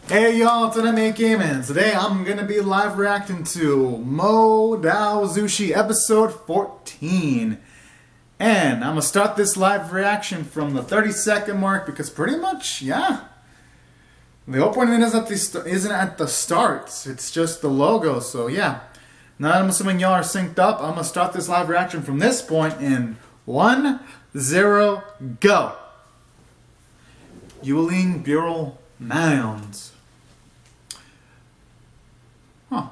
Hey y'all, it's Anime Gaming. Today I'm gonna be live reacting to Mo Dao Zushi episode 14. And I'm gonna start this live reaction from the 30-second mark because pretty much, yeah, the opening isn't at the start. It's just the logo, so yeah. Now I'm assuming y'all are synced up. I'm gonna start this live reaction from this point in 1, 0, go! Yuling Bural Mounds. Huh.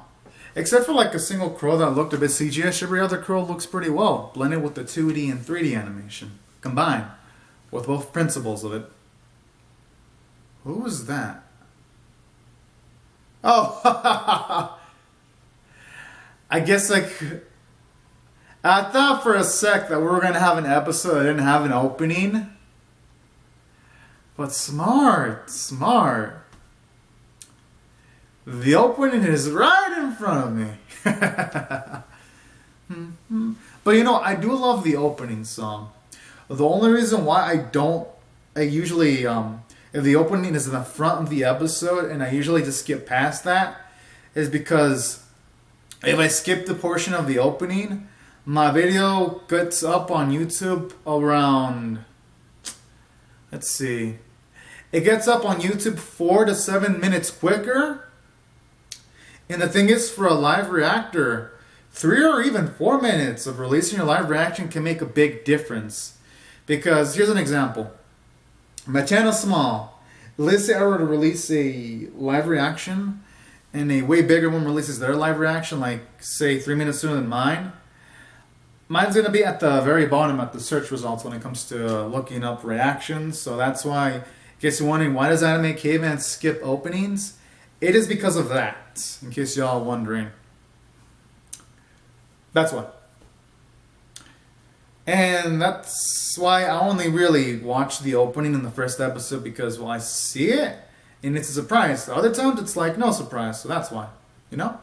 Except for like a single crow that looked a bit CGI, every other crow looks pretty well, blended with the 2D and 3D animation, combined with both principles of it. Who was that? Oh, I guess like I thought for a sec that we were gonna have an episode that didn't have an opening, but smart. The opening is right in front of me. But you know, I do love the opening song. The only reason why I usually, if the opening is in the front of the episode and I usually just skip past that, is because if I skip the portion of the opening, my video gets up on YouTube around, let's see, it gets up on YouTube 4 to 7 minutes quicker. And the thing is, for a live reactor, 3 or even 4 minutes of releasing your live reaction can make a big difference. Because here's an example. My channel's small. Let's say I were to release a live reaction and a way bigger one releases their live reaction, like say 3 minutes sooner than mine. Mine's going to be at the very bottom at the search results when it comes to looking up reactions. So that's why, in case you're wondering, why does Anime Caveman skip openings? It is because of that, in case y'all are wondering. That's why. And that's why I only really watch the opening in the first episode, because, well, I see it, and it's a surprise. The other times, it's like, no surprise, so that's why. You know?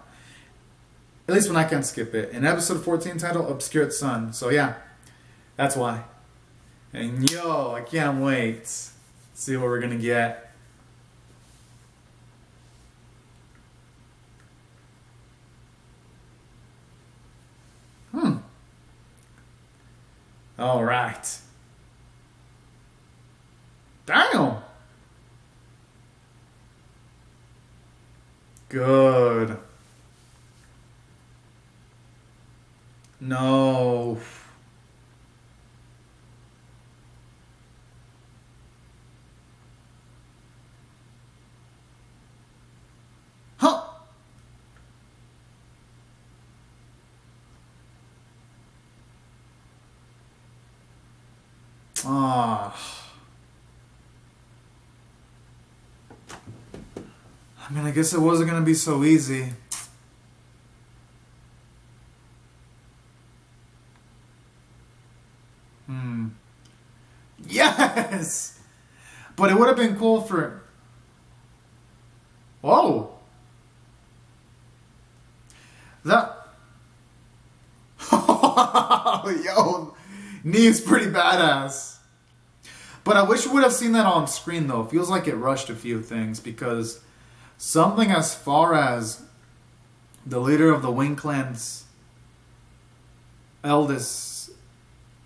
At least when I can skip it. In episode 14 title, Obscured Sun. So yeah, that's why. And yo, I can't wait. See what we're gonna get. All right. Damn. Good. No. Huh. Ah. I mean, I guess it wasn't gonna be so easy. Yes! But it would have been cool for... Whoa! That... Yo! Neve's pretty badass. But I wish we would have seen that on screen, though. It feels like it rushed a few things, because something as far as the leader of the Wing Clan's eldest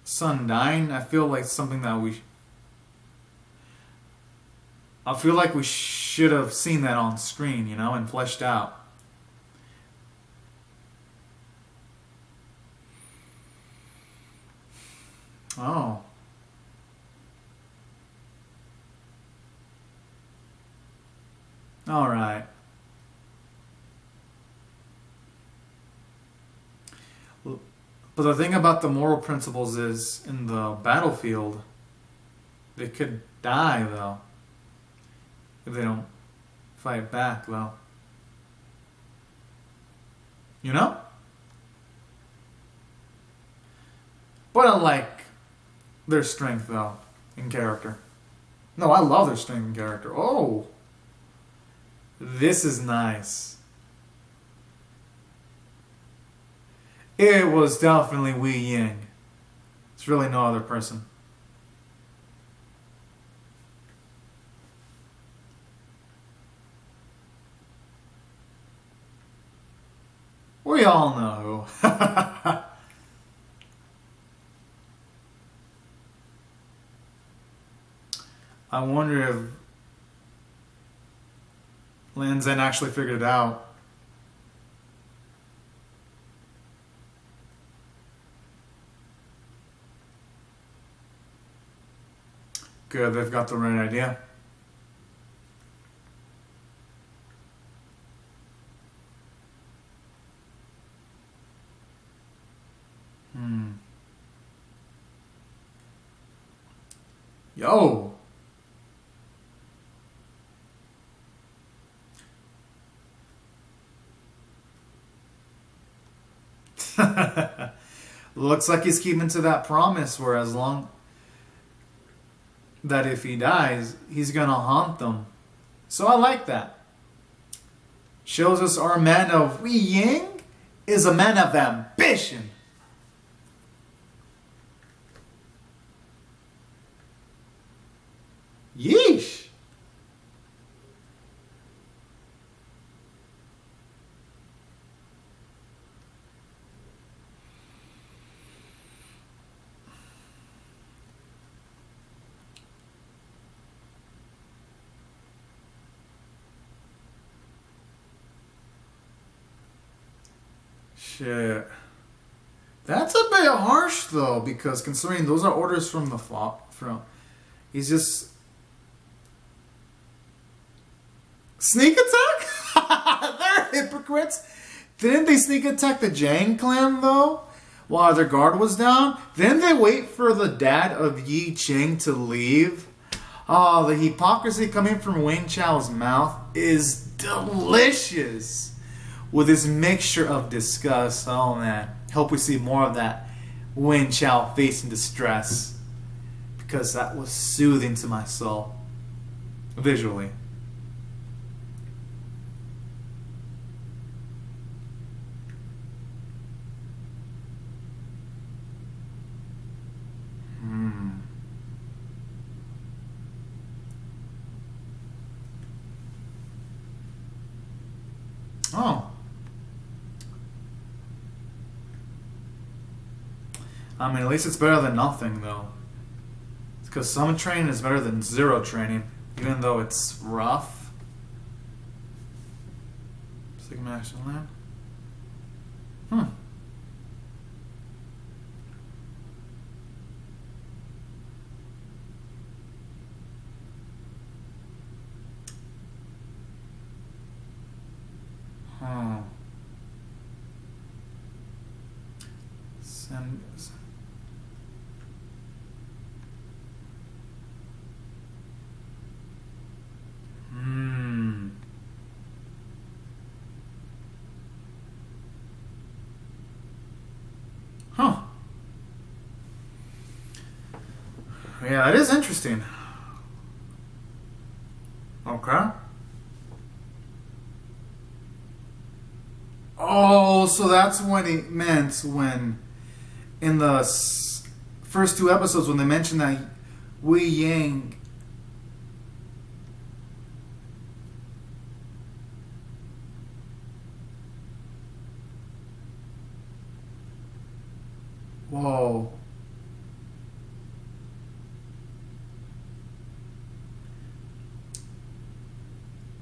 son dying, I feel like something that I feel like we should have seen that on screen, you know, and fleshed out. Oh. Alright. But the thing about the moral principles is, in the battlefield, they could die, though. If they don't fight back, though. You know? But I like their strength, though, in character. No, I love their strength in character. Oh! This is nice. It was definitely Wei Ying. It's really no other person. We all know who. I wonder if Lan Zhen actually figured it out. Good, they've got the right idea. Yo! Looks like he's keeping to that promise where as long that if he dies, he's gonna haunt them. So I like that. Shows us our man of Wei Ying is a man of ambition. Yeesh. Shit. That's a bit harsh though, because considering those are orders from the from he's just sneak attack? They're hypocrites. Didn't they sneak attack the Jang clan though? While their guard was down? Then they wait for the dad of Yi Ching to leave. Oh, the hypocrisy coming from Wen Chao's mouth is delicious. With this mixture of disgust. Oh man. Hope we see more of that Wen Chao facing distress. Because that was soothing to my soul. Visually. Oh. I mean, at least it's better than nothing, though. Because some training is better than zero training, even though it's rough. Sigma action land. Send. Huh. Yeah, that is interesting. Okay. Oh, so that's what he meant when, in the first two episodes, when they mentioned that Wei Ying. Whoa.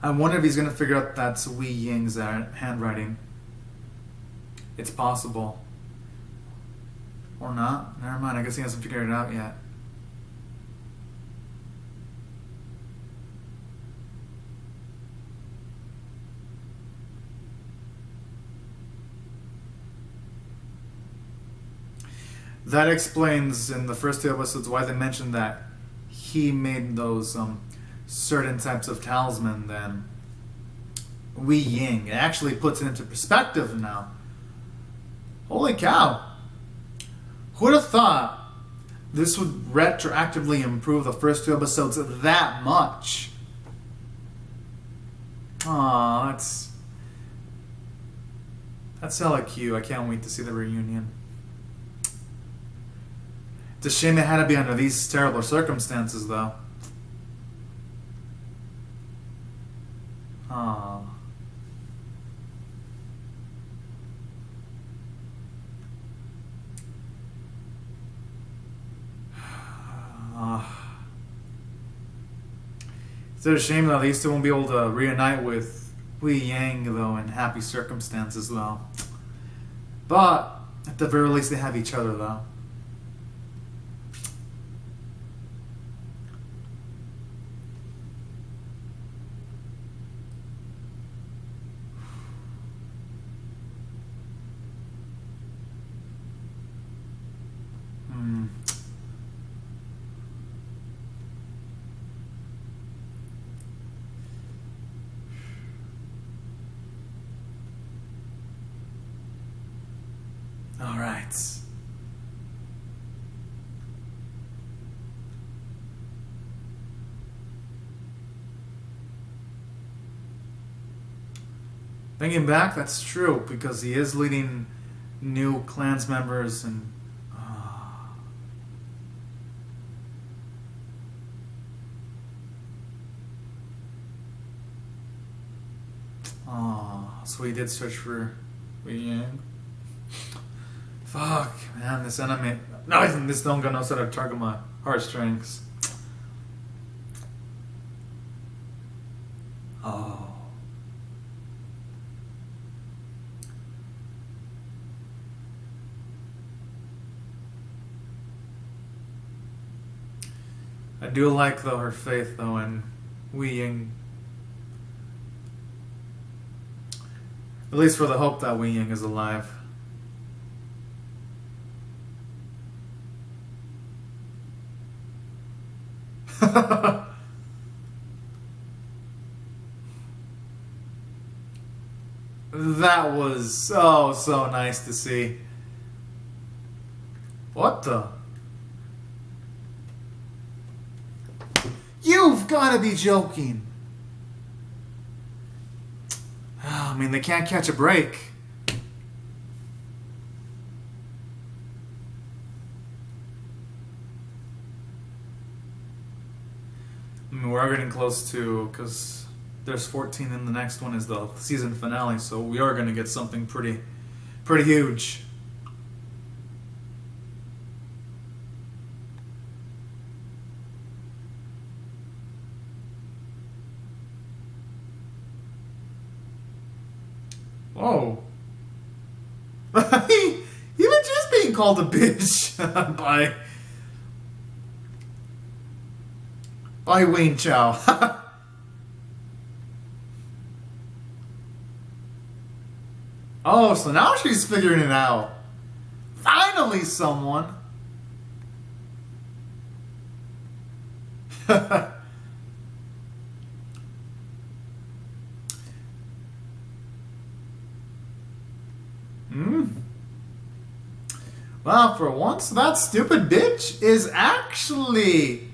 I wonder if he's going to figure out that's Wei Ying's handwriting. It's possible. Or not. Never mind. I guess he hasn't figured it out yet. That explains in the first two episodes why they mentioned that he made those certain types of talisman then. Wei Ying. It actually puts it into perspective now. Holy cow. Who'd have thought this would retroactively improve the first two episodes that much? Aw, that's hella cute. I can't wait to see the reunion. It's a shame it had to be under these terrible circumstances, though. Aww. It's a shame though these two won't be able to reunite with Wei Yang though in happy circumstances though. But at the very least they have each other though. All right. Thinking back, that's true because he is leading new clans members and. So he did search for Wei Yang. Fuck, man, this anime. No, this donga knows how to target my heartstrings. Oh. I do like, though, her faith, though, in Wei Ying. At least for the hope that Wei Ying is alive. That was so nice to see. What the? You've got to be joking. I mean, they can't catch a break. I mean, we're getting close to, because there's 14 and the next one is the season finale, so we are going to get something pretty huge. Whoa. Even just being called a bitch by Wayne Chow. Oh, so now she's figuring it out. Finally, someone. Well, for once, that stupid bitch is actually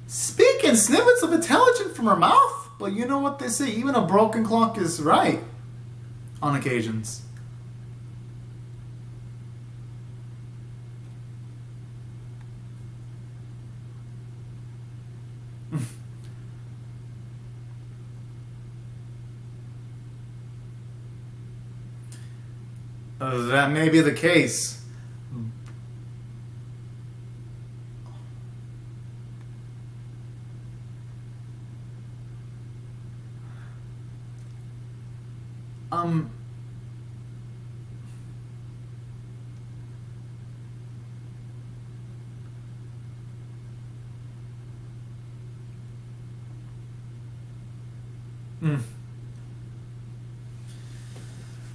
speaking snippets of intelligence from her mouth. But you know what they say, even a broken clock is right on occasions. That may be the case.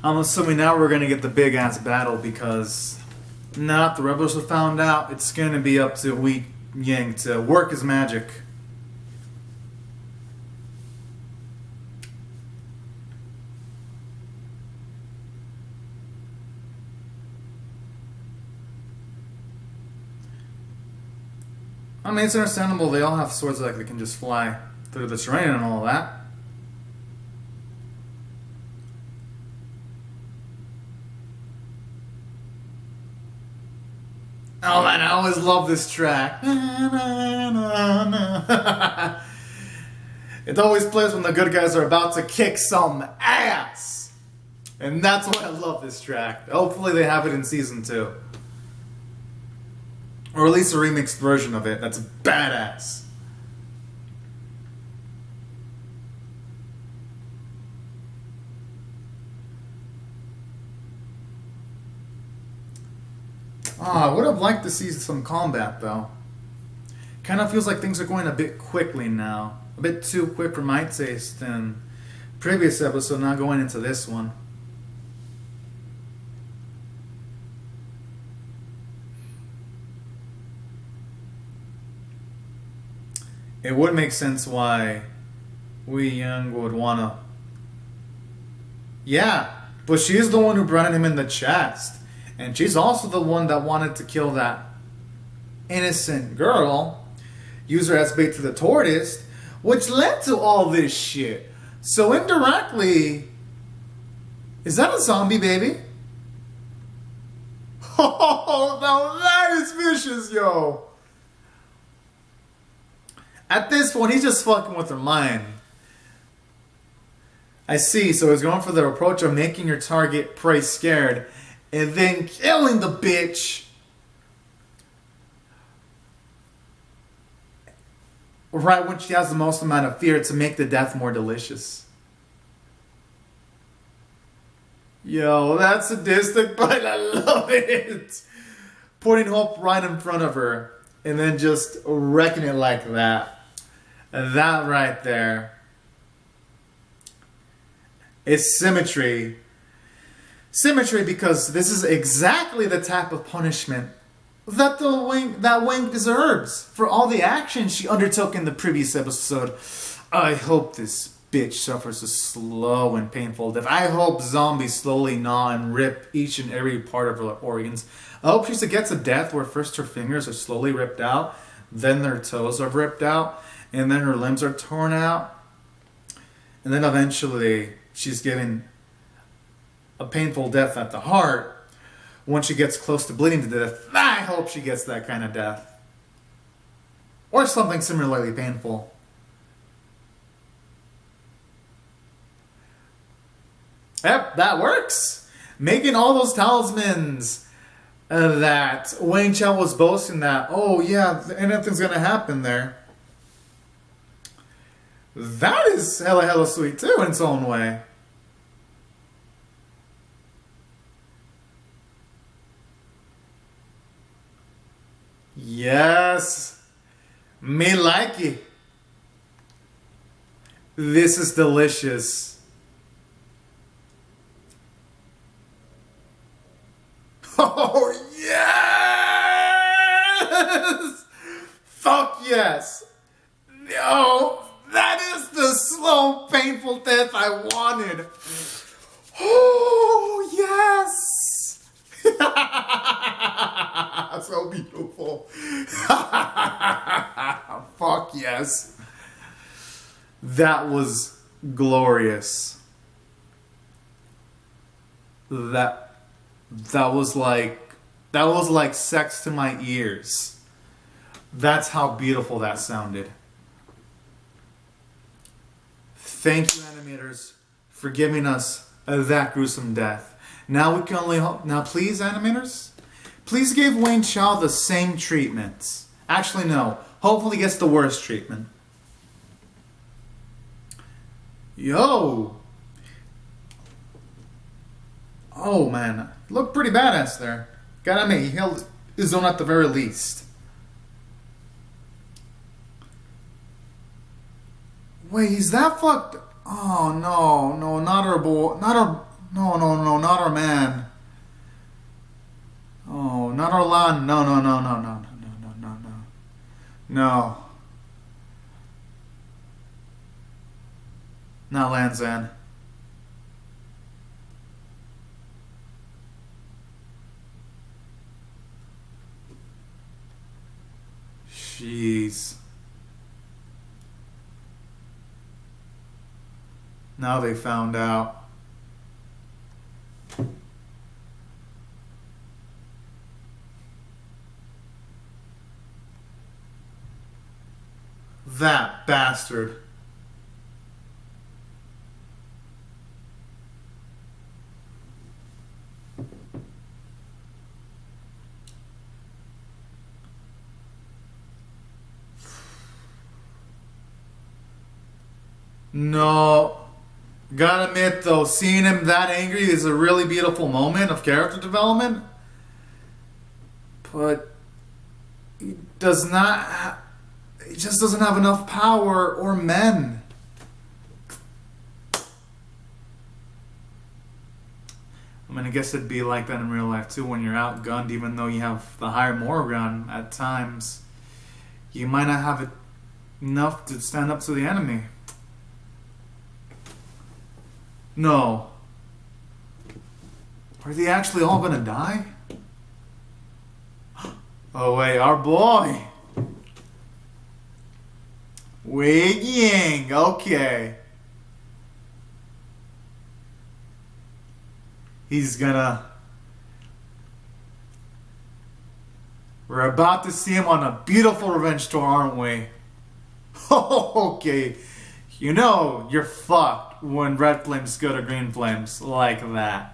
I'm assuming now we're gonna get the big ass battle because now that the rebels have found out, it's gonna be up to Wei Yang to work his magic. I mean, it's understandable. They all have swords like they can just fly through the terrain and all that. Oh man, I always love this track. It always plays when the good guys are about to kick some ass. And that's why I love this track. Hopefully they have it in season 2. Or at least a remixed version of it that's badass. I would have liked to see some combat though. Kind of feels like things are going a bit quickly now. A bit too quick for my taste than previous episode, not going into this one. It would make sense why Wei Young would wanna. Yeah, but she's the one who brought him in the chest. And she's also the one that wanted to kill that innocent girl, use her as bait to the tortoise, which led to all this shit. So indirectly, is that a zombie baby? Oh, now that is vicious, yo. At this point, he's just fucking with her mind. I see, so he's going for the approach of making your target prey scared and then killing the bitch. Right when she has the most amount of fear to make the death more delicious. Yo, that's sadistic, but I love it. Putting hope right in front of her and then just wrecking it like that. That right there is symmetry. Symmetry, because this is exactly the type of punishment that Wing deserves for all the action she undertook in the previous episode. I hope this bitch suffers a slow and painful death. I hope zombies slowly gnaw and rip each and every part of her organs. I hope she gets a death where first her fingers are slowly ripped out, then their toes are ripped out, and then her limbs are torn out, and then eventually she's given a painful death at the heart. Once she gets close to bleeding to death, I hope she gets that kind of death. Or something similarly painful. Yep, that works. Making all those talismans that Wang Chao was boasting that, oh yeah, anything's gonna happen there. That is hella sweet too in its own way. Yes. Me like it. This is delicious. Oh, yes! Fuck yes! No, that is the slow, painful death I wanted. Oh, yes! So beautiful. Fuck yes. That was glorious. That was like sex to my ears. That's how beautiful that sounded. Thank you, animators, for giving us that gruesome death. Now we can only hope. Now, please, animators, please give Wayne Shaw the same treatments. Actually, no. Hopefully, he gets the worst treatment. Yo. Oh man, looked pretty badass there. Gotta admit, he held his own at the very least. Wait, he's that fucked? Oh no, not our boy, not our, no, not our man. Oh, not our Lan. No. No. Not Lanzan. Jeez. Now they found out. That bastard. No. Gotta admit though, seeing him that angry is a really beautiful moment of character development. but he does not. He just doesn't have enough power or men. I mean, I guess it'd be like that in real life too. When you're outgunned, even though you have the higher moral ground, at times you might not have enough to stand up to the enemy. No. Are they actually all gonna die? Oh wait, our boy! Wei Ying, okay. He's gonna... We're about to see him on a beautiful revenge tour, aren't we? Okay. You know you're fucked when red flames go to green flames like that.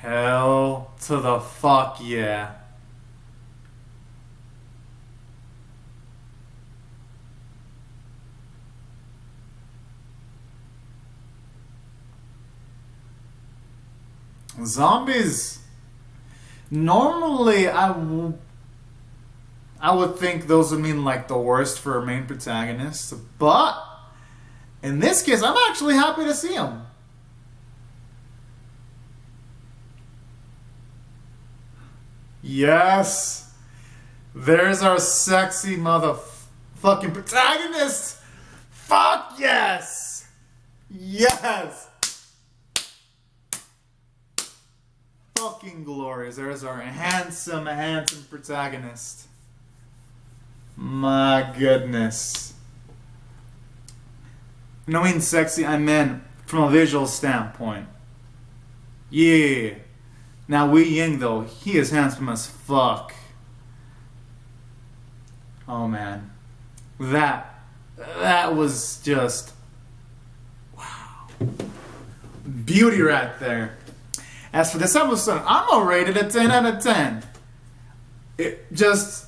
Hell to the fuck yeah. Zombies. Normally, I would think those would mean like the worst for a main protagonist, but in this case, I'm actually happy to see him. Yes, there's our sexy motherfucking protagonist. Fuck yes, yes. Fucking glorious. There's our handsome protagonist. My goodness. Knowing sexy, I meant from a visual standpoint. Yeah. Now Wei Ying though, he is handsome as fuck. Oh man. That was just wow. Beauty right there. As for this episode, I'm gonna rate it a 10 out of 10. It just...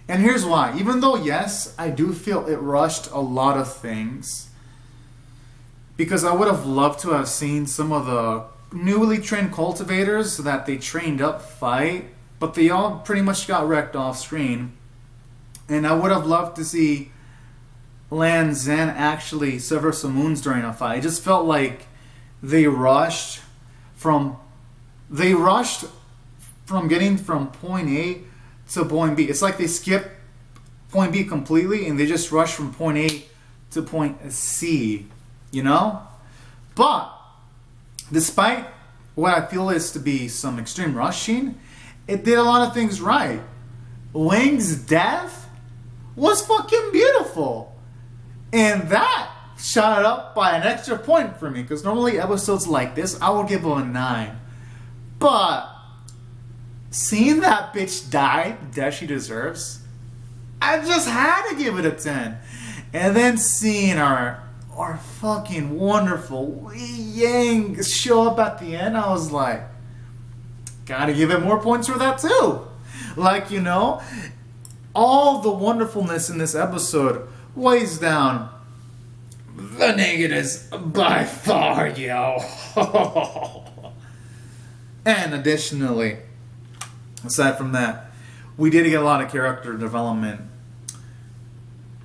And here's why. Even though, yes, I do feel it rushed a lot of things, because I would have loved to have seen some of the newly trained cultivators that they trained up fight, but they all pretty much got wrecked off screen. And I would have loved to see Lan Xan actually sever some wounds during a fight. It just felt like they rushed from getting from point A to point B. It's like they skipped point B completely and they just rushed from point A to point C, you know? But despite what I feel is to be some extreme rushing, it did a lot of things right. Wang's death was fucking beautiful. And that shot it up by an extra point for me, because normally episodes like this I would give them a 9, but seeing that bitch die the death she deserves, I just had to give it a 10. And then seeing our fucking wonderful Wei Ying show up at the end, I was like, gotta give it more points for that too. Like, you know, all the wonderfulness in this episode weighs down the negatives by far, yo. And additionally, aside from that, we did get a lot of character development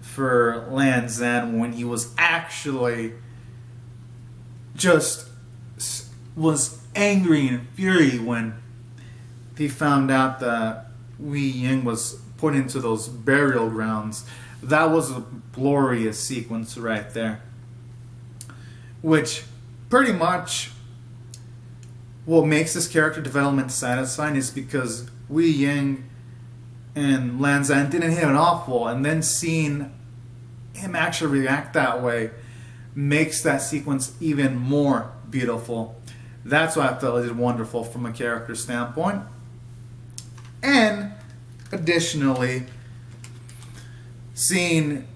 for Lan Xan when he was actually just was angry and fury when he found out that Wei Ying was put into those burial grounds. That was a glorious sequence right there. Which pretty much what makes this character development satisfying is because Wei Ying and Lan Xan didn't hit it off well, and then seeing him actually react that way makes that sequence even more beautiful. That's why I felt it did wonderful from a character standpoint. And additionally, seeing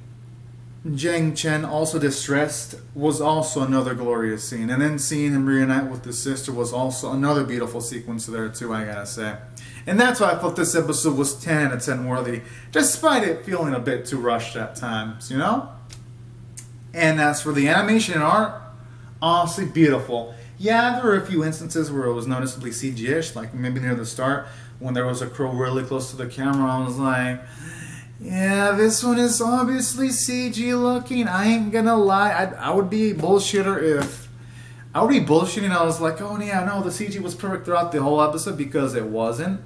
Zhang Chen also distressed was also another glorious scene. And then seeing him reunite with his sister was also another beautiful sequence there too, I gotta say. And that's why I thought this episode was 10 out of 10 worthy, despite it feeling a bit too rushed at times, you know? And as for the animation and art, honestly beautiful. Yeah, there were a few instances where it was noticeably CG-ish, like maybe near the start when there was a crow really close to the camera. I was like, yeah, this one is obviously CG looking. I ain't gonna lie. I would be a bullshitter if I would be bullshitting. I was like, oh yeah, no, the CG was perfect throughout the whole episode, because it wasn't.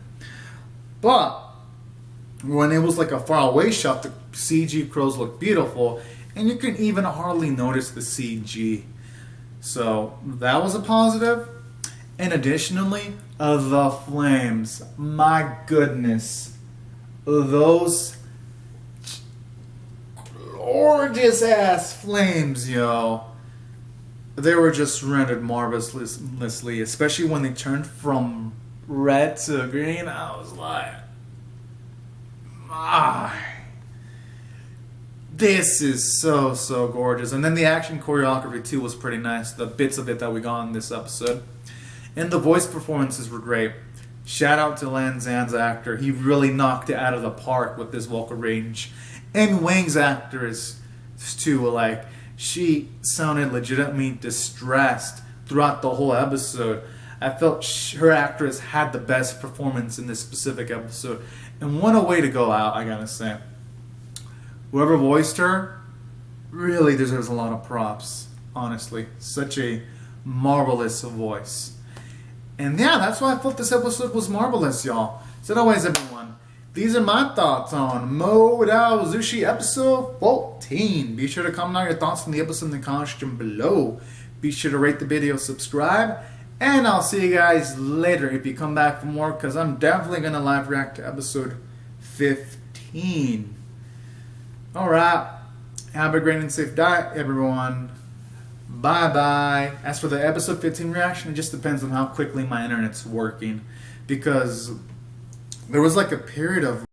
But when it was like a far away shot, the CG crows looked beautiful, and you can even hardly notice the CG. So that was a positive. And additionally, the flames. My goodness. Those gorgeous ass flames, yo. They were just rendered marvelously, especially when they turned from red to green. I was like, my. This is so, so gorgeous. And then the action choreography too was pretty nice. The bits of it that we got in this episode. And the voice performances were great. Shout out to Lan Zhan's actor. He really knocked it out of the park with this vocal range. And Wang's actress too. Like, she sounded legitimately distressed throughout the whole episode. I felt her actress had the best performance in this specific episode. And what a way to go out, I gotta say. Whoever voiced her really deserves a lot of props, honestly. Such a marvelous voice. And yeah, that's why I thought this episode was marvelous, y'all. So anyways, everyone, these are my thoughts on Modao Zushi episode 14. Be sure to comment on your thoughts on the episode in the comment section below. Be sure to rate the video, subscribe, and I'll see you guys later if you come back for more, because I'm definitely going to live react to episode 15. Alright, have a great and safe diet, everyone. Bye-bye. As for the episode 15 reaction, it just depends on how quickly my internet's working, because there was like a period of